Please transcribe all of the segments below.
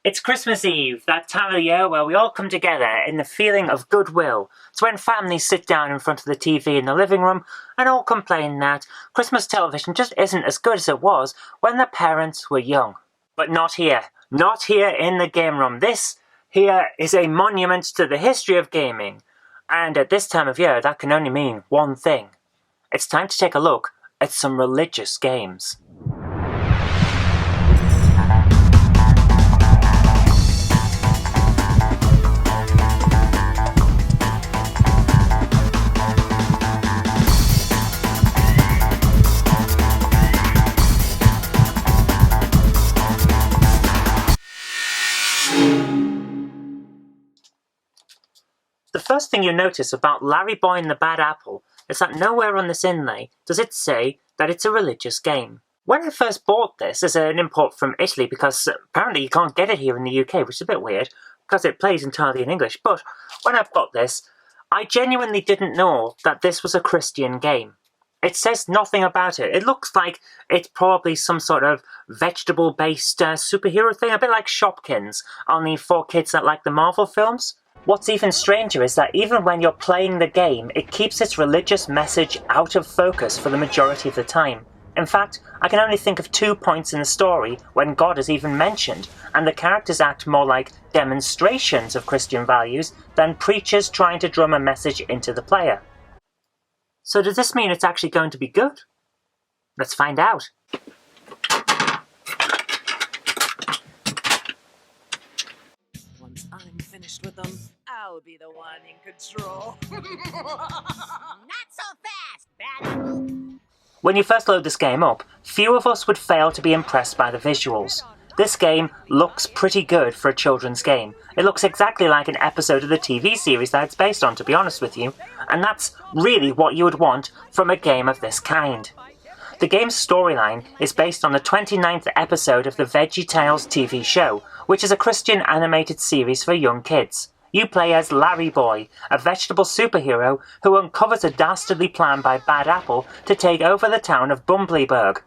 It's Christmas Eve, that time of the year where we all come together in the feeling of goodwill. It's when families sit down in front of the TV in the living room and all complain that Christmas television just isn't as good as it was when their parents were young. But not here. Not here in the game room. This here is a monument to the history of gaming. And at this time of year, that can only mean one thing. It's time to take a look at some religious games. The first thing you notice about LarryBoy and the Bad Apple is that nowhere on this inlay does it say that it's a religious game. When I first bought this as an import from Italy, because apparently you can't get it here in the UK, which is a bit weird, because it plays entirely in English, but when I got this, I genuinely didn't know that this was a Christian game. It says nothing about it. It looks like it's probably some sort of vegetable-based superhero thing, a bit like Shopkins, only for kids that like the Marvel films. What's even stranger is that even when you're playing the game, it keeps its religious message out of focus for the majority of the time. In fact, I can only think of 2 points in the story when God is even mentioned, and the characters act more like demonstrations of Christian values than preachers trying to drum a message into the player. So does this mean it's actually going to be good? Let's find out. Once I'm finished with them, I'll be the one in control. Not so fast, Bad Apple! When you first load this game up, few of us would fail to be impressed by the visuals. This game looks pretty good for a children's game. It looks exactly like an episode of the TV series that it's based on, to be honest with you, and that's really what you would want from a game of this kind. The game's storyline is based on the 29th episode of the VeggieTales TV show, which is a Christian animated series for young kids. You play as LarryBoy, a vegetable superhero who uncovers a dastardly plan by Bad Apple to take over the town of Bumbleberg.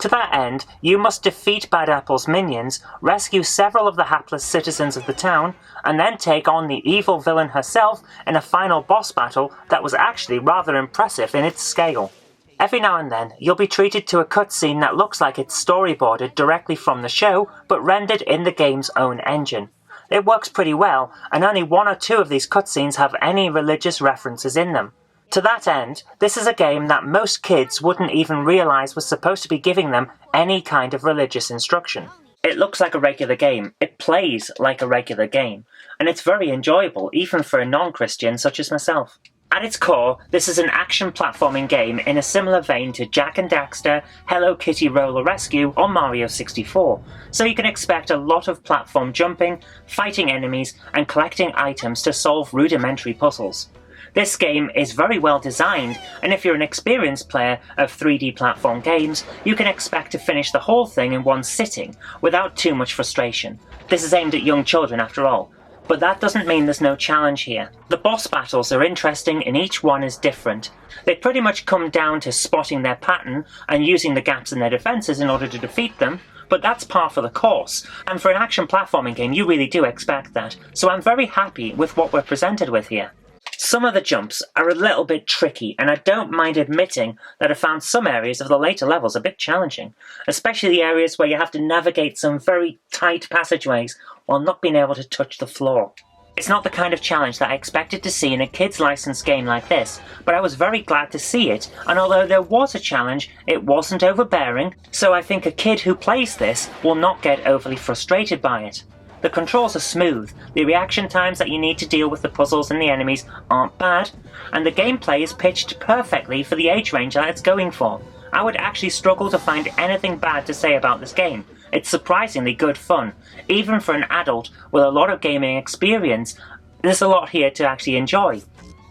To that end, you must defeat Bad Apple's minions, rescue several of the hapless citizens of the town, and then take on the evil villain herself in a final boss battle that was actually rather impressive in its scale. Every now and then, you'll be treated to a cutscene that looks like it's storyboarded directly from the show, but rendered in the game's own engine. It works pretty well, and only 1 or 2 of these cutscenes have any religious references in them. To that end, this is a game that most kids wouldn't even realise was supposed to be giving them any kind of religious instruction. It looks like a regular game, it plays like a regular game, and it's very enjoyable even for a non-Christian such as myself. At its core, this is an action platforming game in a similar vein to Jak and Daxter, Hello Kitty Roller Rescue, or Mario 64, so you can expect a lot of platform jumping, fighting enemies, and collecting items to solve rudimentary puzzles. This game is very well designed, and if you're an experienced player of 3D platform games, you can expect to finish the whole thing in one sitting, without too much frustration. This is aimed at young children after all. But that doesn't mean there's no challenge here. The boss battles are interesting and each one is different. They pretty much come down to spotting their pattern and using the gaps in their defences in order to defeat them, but that's par for the course, and for an action platforming game you really do expect that, so I'm very happy with what we're presented with here. Some of the jumps are a little bit tricky, and I don't mind admitting that I found some areas of the later levels a bit challenging, especially the areas where you have to navigate some very tight passageways while not being able to touch the floor. It's not the kind of challenge that I expected to see in a kids licensed game like this, but I was very glad to see it, and although there was a challenge, it wasn't overbearing, so I think a kid who plays this will not get overly frustrated by it. The controls are smooth, the reaction times that you need to deal with the puzzles and the enemies aren't bad, and the gameplay is pitched perfectly for the age range that it's going for. I would actually struggle to find anything bad to say about this game. It's surprisingly good fun. Even for an adult with a lot of gaming experience, there's a lot here to actually enjoy.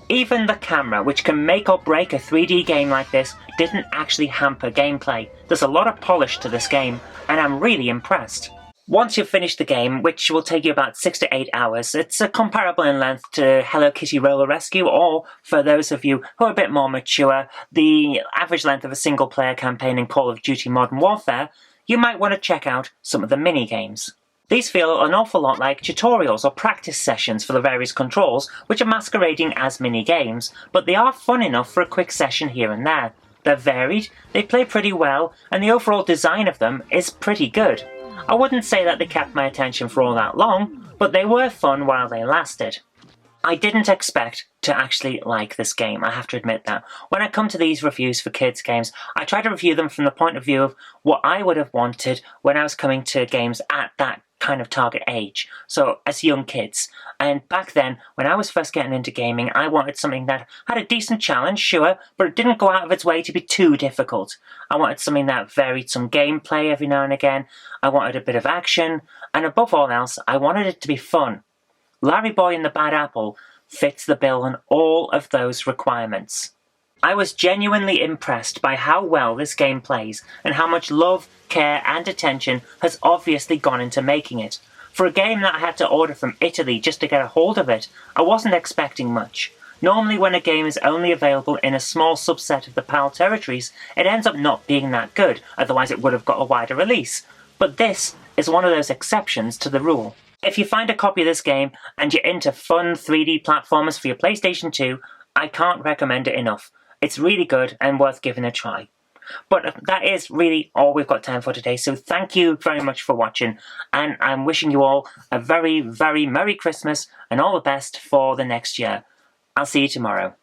Even the camera, which can make or break a 3D game like this, didn't actually hamper gameplay. There's a lot of polish to this game, and I'm really impressed. Once you've finished the game, which will take you about 6 to 8 hours, it's comparable in length to Hello Kitty Roller Rescue, or, for those of you who are a bit more mature, the average length of a single-player campaign in Call of Duty Modern Warfare. You might want to check out some of the mini-games. These feel an awful lot like tutorials or practice sessions for the various controls, which are masquerading as mini-games, but they are fun enough for a quick session here and there. They're varied, they play pretty well, and the overall design of them is pretty good. I wouldn't say that they kept my attention for all that long, but they were fun while they lasted. I didn't expect to actually like this game, I have to admit that. When I come to these reviews for kids' games, I try to review them from the point of view of what I would have wanted when I was coming to games at that kind of target age, so as young kids. And back then, when I was first getting into gaming, I wanted something that had a decent challenge, sure, but it didn't go out of its way to be too difficult. I wanted something that varied some gameplay every now and again, I wanted a bit of action, and above all else, I wanted it to be fun. LarryBoy and the Bad Apple fits the bill on all of those requirements. I was genuinely impressed by how well this game plays and how much love, care and attention has obviously gone into making it. For a game that I had to order from Italy just to get a hold of it, I wasn't expecting much. Normally when a game is only available in a small subset of the PAL territories, it ends up not being that good, otherwise it would have got a wider release. But this is one of those exceptions to the rule. If you find a copy of this game and you're into fun 3D platformers for your PlayStation 2, I can't recommend it enough. It's really good and worth giving a try. But that is really all we've got time for today, so thank you very much for watching, and I'm wishing you all a very, very Merry Christmas and all the best for the next year. I'll see you tomorrow.